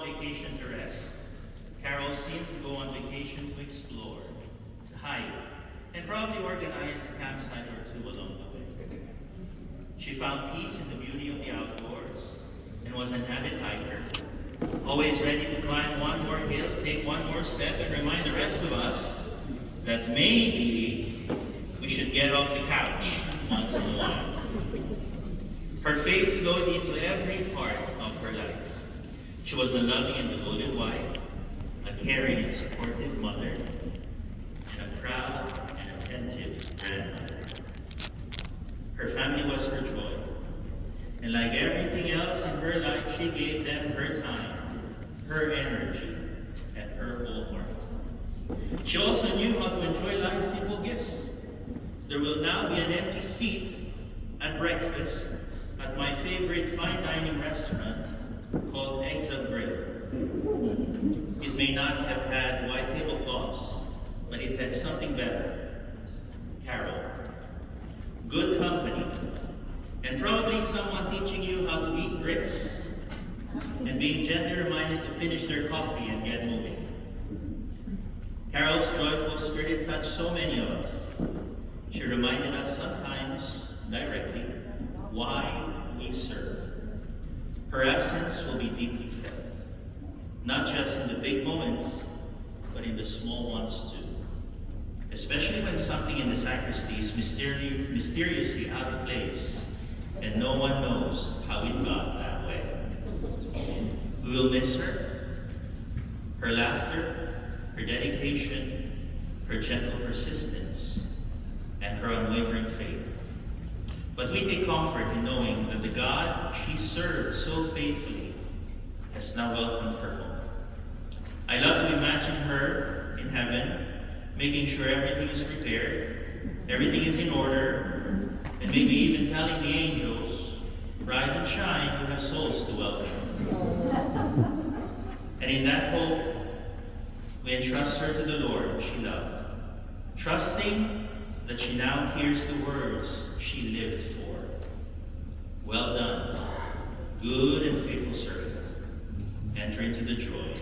vacation to rest, Carol seemed to go on vacation to explore, to hike, and probably organize a campsite or two along the way. She found peace in the beauty of the outdoors and was an avid hiker, always ready to climb one more hill, take one more step, and remind the rest of us that maybe we should get off the couch once in a while. Her faith flowed into every part of her life. She was a loving and devoted wife, a caring and supportive mother, and a proud and attentive grandmother. Her family was her joy, and like everything else in her life, she gave them her time, her energy, and her whole heart. She also knew how to enjoy life's simple gifts. There will now be an empty seat at breakfast at my favorite fine dining restaurant called Eggs of Grey. It may not have had white tablecloths, but it had something better. Carol. Good company, and probably someone teaching you how to eat grits and being gently reminded to finish their coffee and get moving. Carol's joyful spirit touched so many of us. She reminded us sometimes directly why we serve. Her absence will be deeply felt, not just in the big moments, but in the small ones too. Especially when something in the sacristy is mysteriously out of place and no one knows how it got that way. We will miss her laughter, her dedication, her gentle persistence, and her unwavering faith. But we take comfort in knowing that the God she served so faithfully has now welcomed her home. I love to imagine her in heaven, making sure everything is prepared, everything is in order, and maybe even telling the angels, rise and shine, you have souls to welcome. And in that hope, we entrust her to the Lord she loved, trusting that she now hears the words she lived for. Well done, good and faithful servant. Enter into the joy